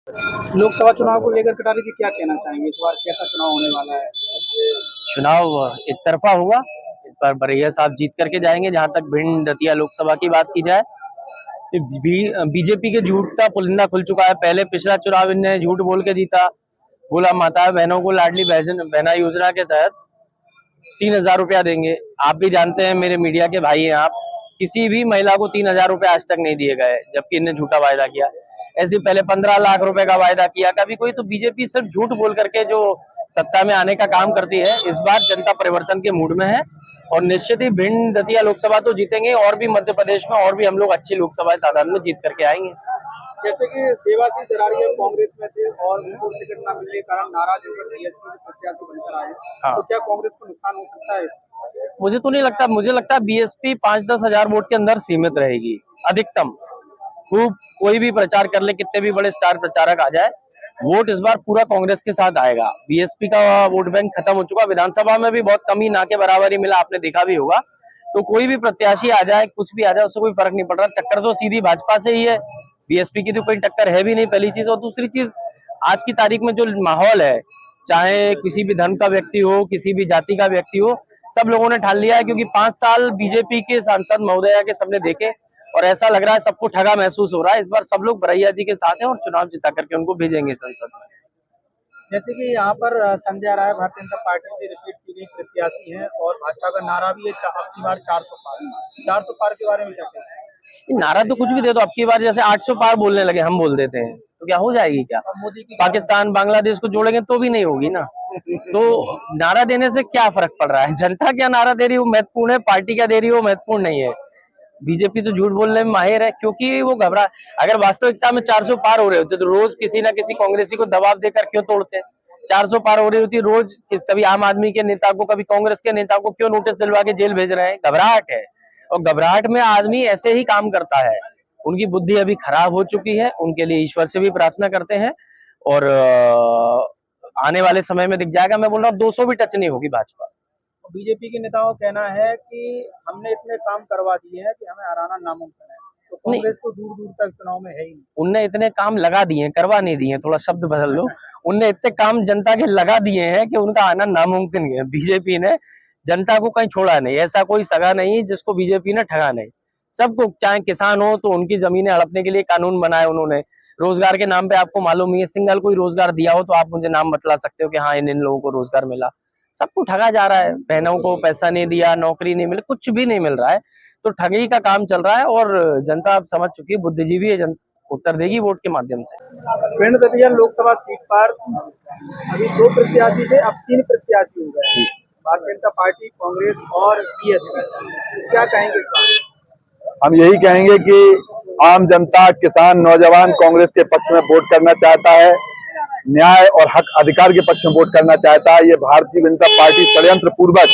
लोकसभा चुनाव को लेकर कटारी जी क्या कहना चाहेंगे? इस बार कैसा चुनाव होने वाला है? चुनाव एक तरफा हुआ। इस बार बरैया साहब जीत करके जाएंगे। जहां तक भिंड दतिया लोकसभा की बात की जाए, बीजेपी के झूठ का पुलिंदा खुल चुका है। पहले पिछला चुनाव इनने झूठ बोल के जीता, बोला माता बहनों को लाडली बहना योजना के तहत 3,000 रुपया देंगे। आप भी जानते हैं, मेरे मीडिया के भाई हैं आप, किसी भी महिला को 3,000 रुपया आज तक नहीं दिए गए, जबकि इनने झूठा वायदा किया। ऐसे पहले 15 लाख रुपए का वायदा किया कभी कोई। तो बीजेपी सिर्फ झूठ बोल करके जो सत्ता में आने का काम करती है। इस बार जनता परिवर्तन के मूड में है और निश्चित ही भिंड दतिया लोकसभा तो जीतेंगे, और भी मध्य प्रदेश में और भी हम लोग अच्छी लोकसभा तादाद में जीत करके आएंगे। जैसे कि देवासी जरारिया कांग्रेस में थे और उनको टिकट न मिलने के कारण नाराज होकर बीएसपी के प्रत्याशी बनकर आए। हाँ। तो क्या कांग्रेस को नुकसान हो सकता है इसमें? मुझे तो नहीं लगता। मुझे लगता है बीएसपी 5-10 हजार वोट के अंदर सीमित रहेगी अधिकतम। खूब कोई भी प्रचार कर ले, कितने भी बड़े स्टार प्रचारक आ जाए, वोट इस बार पूरा कांग्रेस के साथ आएगा। बीएसपी का वोट बैंक खत्म हो चुका। विधानसभा में भी बहुत कम ही, ना के बराबर ही मिला, आपने देखा भी होगा। तो कोई भी प्रत्याशी आ जाए, कुछ भी आ जाए, उससे कोई फर्क नहीं पड़ रहा। टक्कर तो सीधी भाजपा से ही है, बीएसपी की तो कोई टक्कर है भी नहीं, पहली चीज। और दूसरी चीज, आज की तारीख में जो माहौल है, चाहे किसी भी धर्म का व्यक्ति हो, किसी भी जाति का व्यक्ति हो, सब लोगों ने ठान लिया है। क्योंकि 5 साल बीजेपी के सांसद महोदया के सबने देखे और ऐसा लग रहा है सबको ठगा महसूस हो रहा है। इस बार सब लोग बरैया जी के साथ हैं और चुनाव जिता करके उनको भेजेंगे संसद में। जैसे कि यहाँ पर संजय राय भारतीय जनता पार्टी से रिपीट की गई प्रत्याशी हैं और भाजपा का नारा भी है अब की बार 400 पार के बारे में क्या कहते हैं? नारा तो कुछ भी दे दो, अब की बार जैसे 800 पार बोलने लगे, हम बोल देते हैं तो क्या हो जाएगी? क्या मोदी की पाकिस्तान बांग्लादेश को जोड़ेंगे तो भी नहीं होगी ना। तो नारा देने से क्या फर्क पड़ रहा है? जनता क्या नारा दे रही हो महत्वपूर्ण है, पार्टी क्या दे रही हो महत्वपूर्ण नहीं है। बीजेपी तो झूठ बोलने में माहिर है, क्योंकि वो घबरा। अगर वास्तविकता में 400 पार हो रहे होते तो रोज किसी ना किसी कांग्रेसी को दबाव देकर क्यों तोड़ते? 400 पार हो रही होती रोज कभी आम आदमी के नेता को, कभी कांग्रेस के नेता को क्यों नोटिस दिलवा के जेल भेज रहे हैं? घबराहट है, और घबराहट में आदमी ऐसे ही काम करता है। उनकी बुद्धि अभी खराब हो चुकी है, उनके लिए ईश्वर से भी प्रार्थना करते हैं और आने वाले समय में दिख जाएगा। मैं बोल रहा हूँ 200 भी टच नहीं होगी भाजपा। बीजेपी के नेताओं का कहना है कि हमने इतने काम करवा दिए हैं कि हमें हराना नामुमकिन है। तो कांग्रेस तो दूर दूर तक चुनाव में है ही नहीं। उनने इतने काम लगा दिए, करवा नहीं दिए, थोड़ा शब्द बदल लो। उनने इतने काम जनता के लगा दिए हैं कि उनका आना नामुमकिन है। बीजेपी ने जनता को कहीं छोड़ा नहीं। ऐसा कोई सगा नहीं जिसको बीजेपी ने ठगा नहीं। सबको, चाहे किसान हो तो उनकी जमीनें हड़पने के लिए कानून बनाए उन्होंने। रोजगार के नाम पे आपको मालूम ही है, सिंगल कोई रोजगार दिया हो तो आप मुझे नाम बतला सकते हो कि हाँ इन लोगों को रोजगार मिला? सबको ठगा जा रहा है। बहनों को पैसा नहीं दिया, नौकरी नहीं मिली, कुछ भी नहीं मिल रहा है। तो ठगी का काम चल रहा है और जनता अब समझ चुकी है, बुद्धिजीवी है, उत्तर देगी वोट के माध्यम से। भिंड दतिया लोकसभा सीट पर अभी 2 प्रत्याशी थे, अब 3 प्रत्याशी हो गए। भारतीय जनता पार्टी, कांग्रेस और बीएसपी। क्या कहेंगे इस बारे में? हम यही कहेंगे कि आम जनता, किसान, नौजवान कांग्रेस के पक्ष में वोट करना चाहता है, न्याय और हक अधिकार के पक्ष में वोट करना चाहता है। ये भारतीय जनता पार्टी षड्यंत्र पूर्वक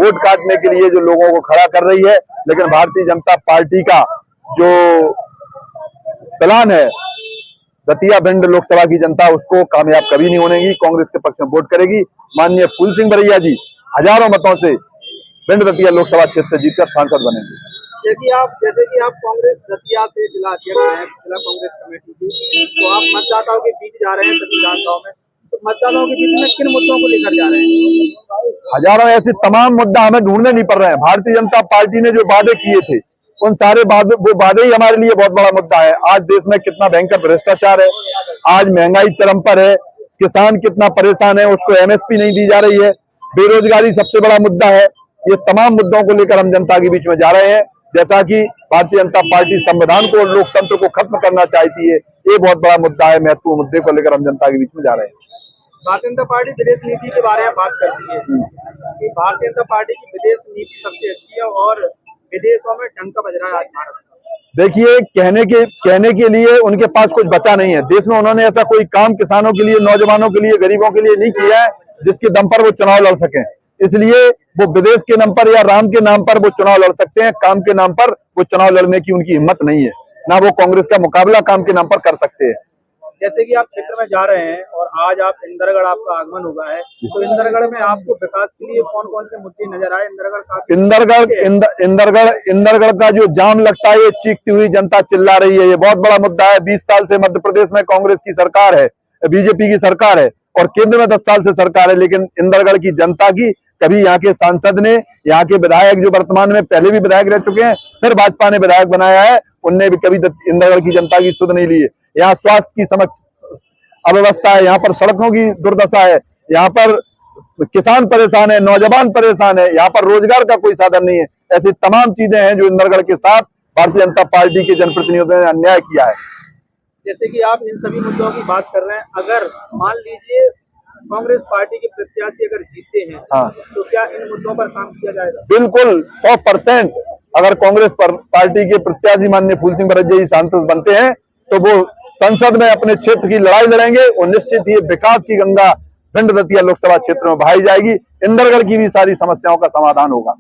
वोट काटने के लिए जो लोगों को खड़ा कर रही है, लेकिन भारतीय जनता पार्टी का जो प्लान है, दतिया भिंड लोकसभा की जनता उसको कामयाब कभी नहीं होने की। कांग्रेस के पक्ष में वोट करेगी। माननीय फूल सिंह बरैया जी हजारों मतों से भिंड दतिया लोकसभा क्षेत्र से जीतकर सांसद बनेंगे। जैसे कि आप कांग्रेस दतिया से जिला अध्यक्ष हैं, जिला कांग्रेस कमेटी की, तो आप मतदाताओं के बीच जा रहे हैं सभी विधानसभाओं में। तो मतदाताओं के बीच में किन मुद्दों को लेकर जा रहे हैं? हजारों ऐसे तमाम मुद्दा हमें ढूंढने नहीं पड़ रहे हैं। भारतीय जनता पार्टी ने जो वादे किए थे, उन सारे वो वादे ही हमारे लिए बहुत बड़ा मुद्दा है। आज देश में कितना भयंकर भ्रष्टाचार है, आज महंगाई चरम पर है, किसान कितना परेशान है, उसको एमएसपी नहीं दी जा रही है, बेरोजगारी सबसे बड़ा मुद्दा है। ये तमाम मुद्दों को लेकर हम जनता के बीच में जा रहे हैं। जैसा कि भारतीय जनता पार्टी संविधान को, लोकतंत्र को खत्म करना चाहती है, ये बहुत बड़ा मुद्दा है। महत्वपूर्ण मुद्दे को लेकर हम जनता के बीच में जा रहे हैं। भारतीय जनता पार्टी विदेश नीति के बारे में बात करती है कि भारतीय जनता पार्टी की विदेश नीति सबसे अच्छी है और विदेशों में ढंग का बज रहा है आज भारत। देखिए, कहने के लिए उनके पास कुछ बचा नहीं है। देश में उन्होंने ऐसा कोई काम किसानों के लिए, नौजवानों के लिए, गरीबों के लिए नहीं किया है जिसके दम पर वो चुनाव लड़ सकें। इसलिए वो विदेश के नाम पर या राम के नाम पर वो चुनाव लड़ सकते हैं, काम के नाम पर वो चुनाव लड़ने की उनकी हिम्मत नहीं है। ना वो कांग्रेस का मुकाबला काम के नाम पर कर सकते हैं। जैसे कि आप क्षेत्र में जा रहे हैं और आज आप इंदरगढ़ आपका आगमन हुआ है, तो इंदरगढ़ में आपको विकास के लिए कौन कौन से मुद्दे नजर आए? इंदरगढ़ का जो जाम लगता है, ये चीखती हुई जनता चिल्ला रही है। ये बहुत बड़ा मुद्दा है। 20 साल से मध्य प्रदेश में कांग्रेस की सरकार है, बीजेपी की सरकार है, और केंद्र में 10 साल से सरकार है, लेकिन इंदरगढ़ की जनता की कभी यहाँ के सांसद ने, यहाँ के विधायक जो वर्तमान में पहले भी विधायक रह चुके हैं, फिर भाजपा ने विधायक बनाया है, उनने भी कभी इंदरगढ़ की जनता की सुध नहीं ली है। यहाँ स्वास्थ्य की अव्यवस्था है, यहाँ पर सड़कों की दुर्दशा है, यहाँ पर किसान परेशान है, नौजवान परेशान है, यहाँ पर रोजगार का कोई साधन नहीं है। ऐसी तमाम चीजें हैं जो इंदरगढ़ के साथ भारतीय जनता पार्टी के जनप्रतिनिधियों ने अन्याय किया है। जैसे कि आप इन सभी मुद्दों की बात कर रहे हैं, अगर मान लीजिए कांग्रेस पार्टी के प्रत्याशी अगर जीतते हैं, हाँ, तो क्या इन मुद्दों पर काम किया जाएगा? बिल्कुल 100%। अगर कांग्रेस पार्टी के प्रत्याशी माननीय फूल सिंह बरैया जी सांसद बनते हैं, तो वो संसद में अपने क्षेत्र की लड़ाई लड़ेंगे और निश्चित ही विकास की गंगा भिंड दतिया लोकसभा क्षेत्र में बहाई जाएगी। इंदरगढ़ की भी सारी समस्याओं का समाधान होगा।